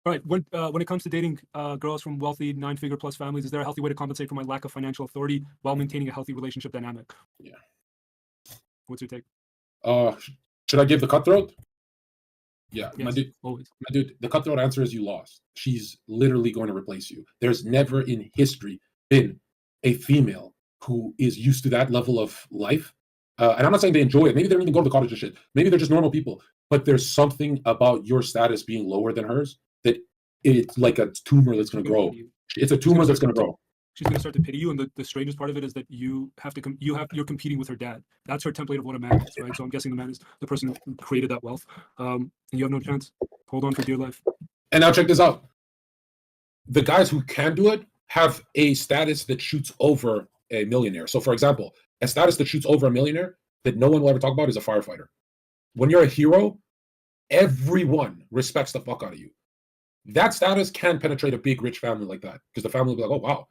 All right. When it comes to dating girls from wealthy 9-figure plus families, is there a healthy way to compensate for my lack of financial authority while maintaining a healthy relationship dynamic? Yeah. What's your take? Should I give the cutthroat? Yeah, Yes, always. my dude, the cutthroat answer is you lost. She's literally going to replace you. There's never in history been a female who is used to that level of life. And I'm not saying they enjoy it. Maybe they don't even go to the cottage and shit. Maybe they're just normal people. But there's something about your status being lower than hers that it's like a tumor that's going to grow. It's a tumor that's going to grow. She's going to start to pity you, and the strangest part of it is that you're competing with her dad. That's her template of what a man is, right? So I'm guessing the man is the person who created that wealth, and you have no chance. Hold on for dear life. And now check this out: the guys who can do it have a status that shoots over a millionaire. So, for example, a status that shoots over a millionaire that no one will ever talk about is a firefighter. When you're a hero, everyone respects the fuck out of you. That status can penetrate a big rich family like that because the family will be like, "Oh wow."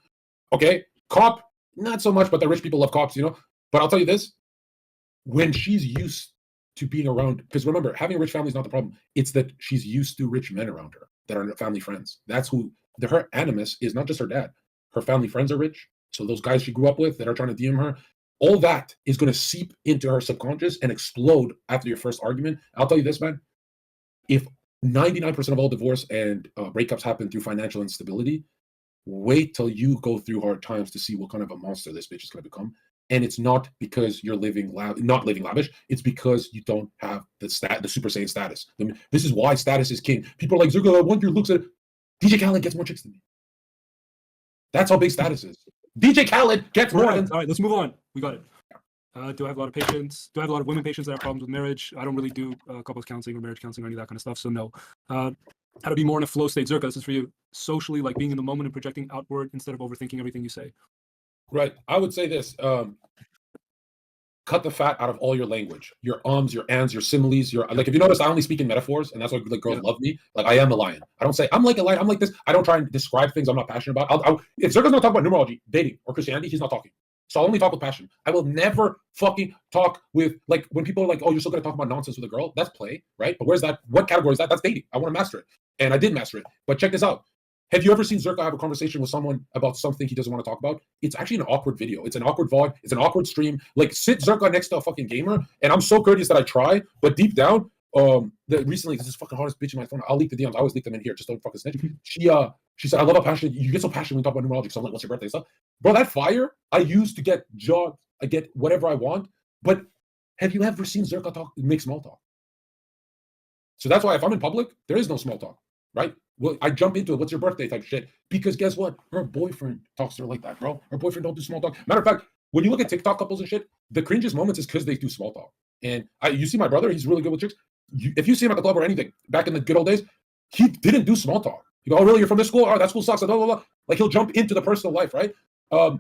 Okay, cop, not so much, but the rich people love cops, you know. But I'll tell you this: when she's used to being around, because remember, having a rich family is not the problem. It's that she's used to rich men around her that are family friends. That's who her animus is. Not just her dad. Her family friends are rich. So those guys she grew up with that are trying to DM her, all that is going to seep into her subconscious and explode after your first argument. I'll tell you this, man: if 99% of all divorce and breakups happen through financial instability, wait till you go through hard times to see what kind of a monster this bitch is going to become. And it's not because you're not living lavish. It's because you don't have the Super Saiyan status. This is why status is king. People are like, Zergo, I want your looks at it. DJ Khaled gets more chicks than me. That's how big status is. DJ Khaled gets more than... All right, let's move on. We got it. Do I have a lot of patients? Do I have a lot of women patients that have problems with marriage? I don't really do couples counseling or marriage counseling or any of that kind of stuff, so no. How to be more in a flow state. Zerka, this is for you. Socially, like being in the moment and projecting outward instead of overthinking everything you say. Right. I would say this. Cut the fat out of all your language. Your ums, your ands, your similes. Your like. If you notice, I only speak in metaphors, and that's why like girls love me. Like I am a lion. I don't say I'm like a lion. I'm like this. I don't try and describe things I'm not passionate about. If Zerka's not talking about numerology, dating, or Christianity, he's not talking. So I'll only talk with passion. I will never fucking talk with, like, when people are like, oh, you're still going to talk about nonsense with a girl. That's play, right? But where's that? What category is that? That's dating. I want to master it. And I did master it. But check this out. Have you ever seen Zerka have a conversation with someone about something he doesn't want to talk about? It's actually an awkward video. It's an awkward VOD. It's an awkward stream. Like, sit Zerka next to a fucking gamer. And I'm so courteous that I try. But deep down, recently, this is fucking hardest bitch in my phone. I'll leak the DMs. I always leak them in here. Just don't fucking snitch. She said, I love how passionate you get. So passionate when you talk about numerology. So I'm like, what's your birthday stuff? Bro, that fire I use to get jobs. I get whatever I want. But have you ever seen Zerka make small talk? So that's why if I'm in public, there is no small talk, right? Well, I jump into it. What's your birthday type of shit? Because guess what? Her boyfriend talks to her like that, bro. Her boyfriend don't do small talk. Matter of fact, when you look at TikTok couples and shit, the cringiest moments is because they do small talk. And you see my brother, he's really good with chicks. If you see him at the club or anything, back in the good old days, he didn't do small talk. You go, oh, really? You're from this school? Oh, that school sucks. Blah, blah, blah. Like, he'll jump into the personal life, right? All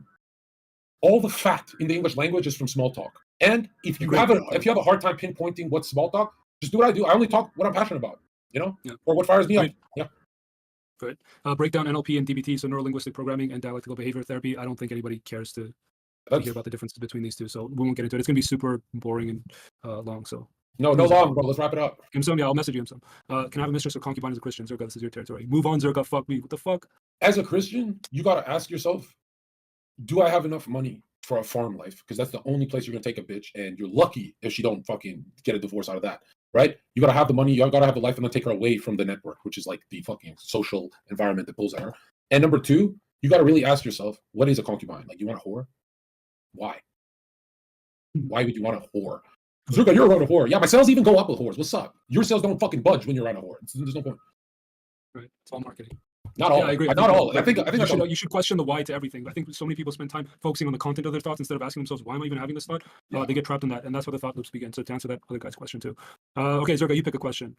the fat in the English language is from small talk. And if you have a hard time pinpointing what's small talk, just do what I do. I only talk what I'm passionate about, you know, or what fires me up. Yeah. Good. Breakdown NLP and DBT, so neuro-linguistic programming and dialectical behavior therapy. I don't think anybody cares to hear about the differences between these two, so we won't get into it. It's going to be super boring and long. So no long, bro. Let's wrap it up. Imsum, yeah, I'll message you, Imsum. Can I have a mistress or concubine as a Christian? Zerka, this is your territory. Move on, Zerka. Fuck me. What the fuck? As a Christian, you got to ask yourself, do I have enough money for a farm life? Because that's the only place you're going to take a bitch, and you're lucky if she don't fucking get a divorce out of that. Right? You got to have the money. You got to have the life, and then take her away from the network, which is like the fucking social environment that pulls at her. And number two, you got to really ask yourself, what is a concubine? Like, you want a whore? Why? Why would you want a whore? Zerka, you're around a whore. Yeah, my sales even go up with whores. What's up? Your sales don't fucking budge when you're around a whore. There's no point. Right. It's all marketing. Not all. Yeah, I agree. Not all. I think you should question the why to everything. I think so many people spend time focusing on the content of their thoughts instead of asking themselves, why am I even having this thought? They get trapped in that, and that's where the thought loops begin. So to answer that other guy's question too. Okay, Zerka, you pick a question.